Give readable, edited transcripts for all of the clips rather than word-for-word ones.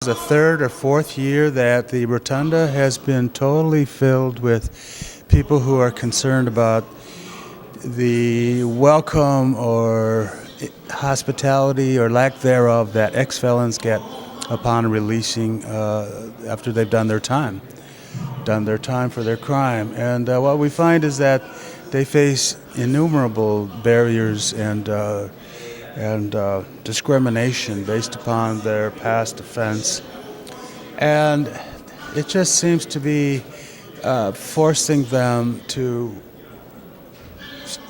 The third or fourth year that the rotunda has been totally filled with people who are concerned about the welcome or hospitality or lack thereof that ex-felons get upon releasing after they've done their time for their crime. And what we find is that they face innumerable barriers and discrimination based upon their past offense. And it just seems to be forcing them to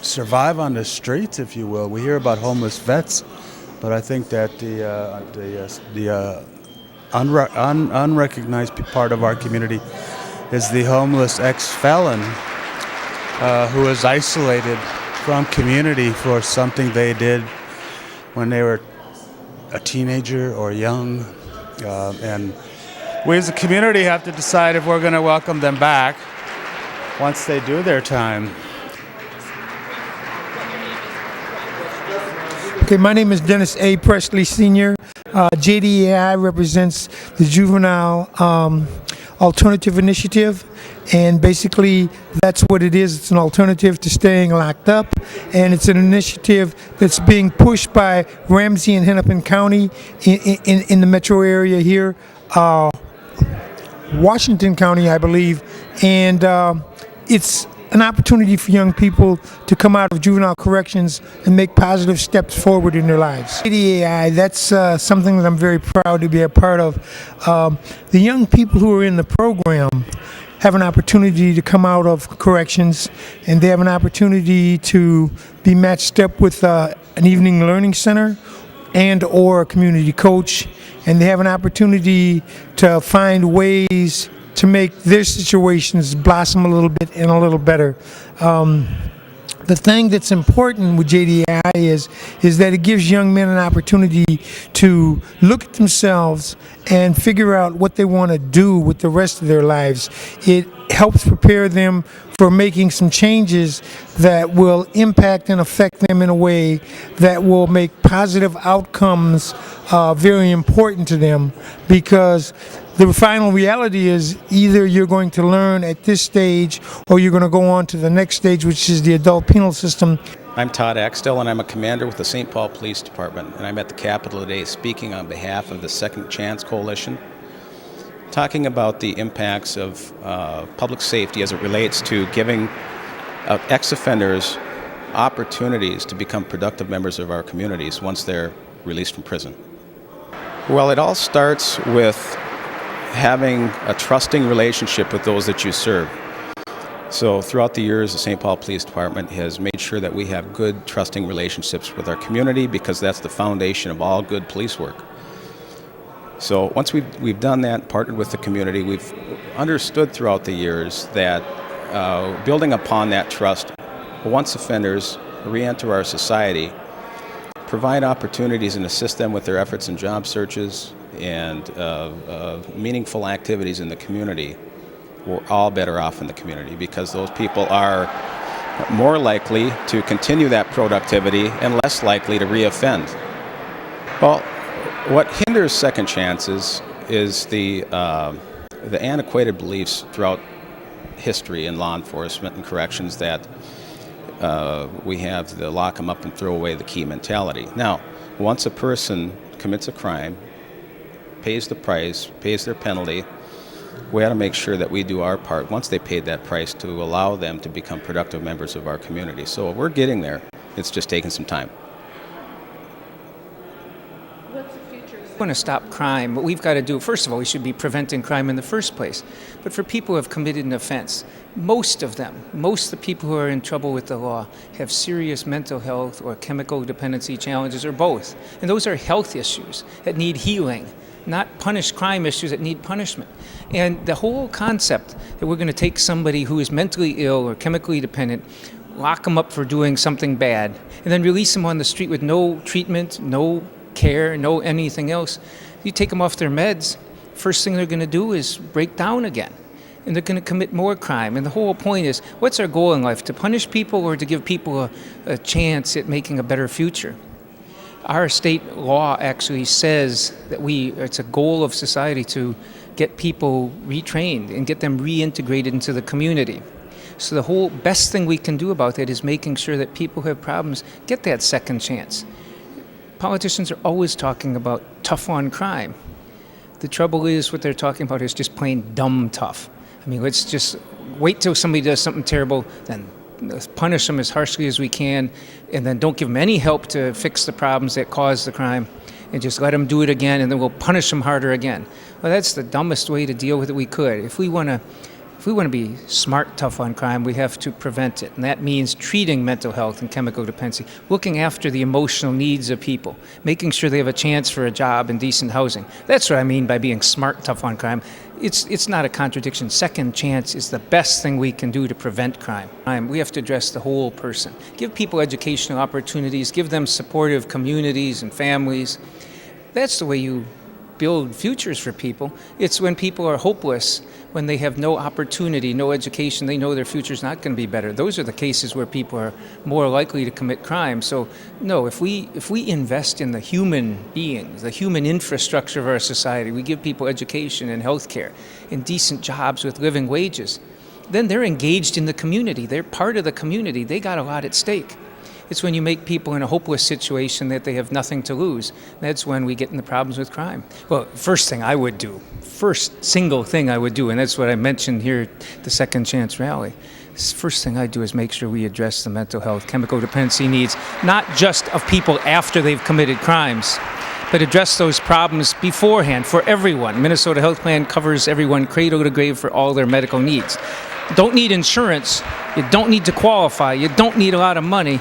survive on the streets, if you will. We hear about homeless vets, but I think that the unrecognized part of our community is the homeless ex-felon who is isolated from community for something they did when they were a teenager or young. And we as a community have to decide if we're going to welcome them back once they do their time. Okay, my name is Dennis A. Presley Sr. JDAI represents the Juvenile Alternative Initiative, and basically that's what it is. It's an alternative to staying locked up, and it's an initiative that's being pushed by Ramsey and Hennepin County in the metro area here, Washington County, I believe, and it's an opportunity for young people to come out of juvenile corrections and make positive steps forward in their lives. JDAI, that's something that I'm very proud to be a part of. The young people who are in the program have an opportunity to come out of corrections, and they have an opportunity to be matched up with an evening learning center and or a community coach, and they have an opportunity to find ways to make their situations blossom a little bit and a little better. The thing that's important with JDI is that it gives young men an opportunity to look at themselves and figure out what they want to do with the rest of their lives. It helps prepare them for making some changes that will impact and affect them in a way that will make positive outcomes very important to them, because the final reality is either you're going to learn at this stage or you're going to go on to the next stage, which is the adult penal system. I'm Todd Axtell, and I'm a commander with the St. Paul Police Department, and I'm at the Capitol today speaking on behalf of the Second Chance Coalition, talking about the impacts of public safety as it relates to giving ex-offenders opportunities to become productive members of our communities once they're released from prison. Well, it all starts with having a trusting relationship with those that you serve. So throughout the years, the St. Paul Police Department has made sure that we have good, trusting relationships with our community, because that's the foundation of all good police work. So once we've done that, partnered with the community, we've understood throughout the years that building upon that trust, once offenders re-enter our society, provide opportunities and assist them with their efforts in job searches and meaningful activities in the community, we're all better off in the community, because those people are more likely to continue that productivity and less likely to reoffend. Well, what hinders second chances is the antiquated beliefs throughout history in law enforcement and corrections that we have the lock them up and throw away the key mentality. Now, once a person commits a crime, pays the price, pays their penalty, we ought to make sure that we do our part once they paid that price to allow them to become productive members of our community. So we're getting there. It's just taking some time. What's the future? We want to stop crime. What we've got to do, first of all, we should be preventing crime in the first place. But for people who have committed an offense, most of the people who are in trouble with the law have serious mental health or chemical dependency challenges, or both. And those are health issues that need healing, not punished crime issues that need punishment. And the whole concept that we're going to take somebody who is mentally ill or chemically dependent, lock them up for doing something bad, and then release them on the street with no treatment, no care, no anything else. You take them off their meds, first thing they're going to do is break down again. And they're going to commit more crime. And the whole point is, what's our goal in life? To punish people or to give people a chance at making a better future? Our state law actually says that it's a goal of society to get people retrained and get them reintegrated into the community. So the whole best thing we can do about that is making sure that people who have problems get that second chance. Politicians are always talking about tough on crime. The trouble is what they're talking about is just plain dumb tough. I mean, let's just wait till somebody does something terrible, then punish them as harshly as we can, and then don't give them any help to fix the problems that caused the crime, and just let them do it again, and then we'll punish them harder again. Well, that's the dumbest way to deal with it we could. If we want to be smart, tough on crime, we have to prevent it. And that means treating mental health and chemical dependency, looking after the emotional needs of people, making sure they have a chance for a job and decent housing. That's what I mean by being smart, tough on crime. It's not a contradiction. Second chance is the best thing we can do to prevent crime. We have to address the whole person. Give people educational opportunities, give them supportive communities and families. That's the way you build futures for people. It's when people are hopeless, when they have no opportunity, no education, they know their future's not going to be better. Those are the cases where people are more likely to commit crime. So no, if we invest in the human beings, the human infrastructure of our society, we give people education and health care and decent jobs with living wages, then they're engaged in the community. They're part of the community. They got a lot at stake. It's when you make people in a hopeless situation that they have nothing to lose. That's when we get in the problems with crime. Well, first single thing I would do, and that's what I mentioned here at the Second Chance rally. First thing I do is make sure we address the mental health, chemical dependency needs, not just of people after they've committed crimes, but address those problems beforehand for everyone. Minnesota Health Plan covers everyone cradle to grave for all their medical needs. You don't need insurance, you don't need to qualify, you don't need a lot of money.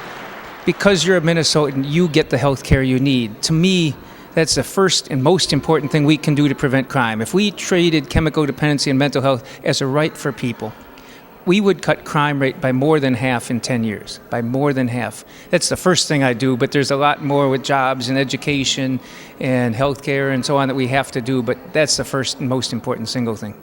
Because you're a Minnesotan, you get the health care you need. To me, that's the first and most important thing we can do to prevent crime. If we treated chemical dependency and mental health as a right for people, we would cut crime rate by more than half in 10 years, by more than half. That's the first thing I do, but there's a lot more with jobs and education and health care and so on that we have to do, but that's the first and most important single thing.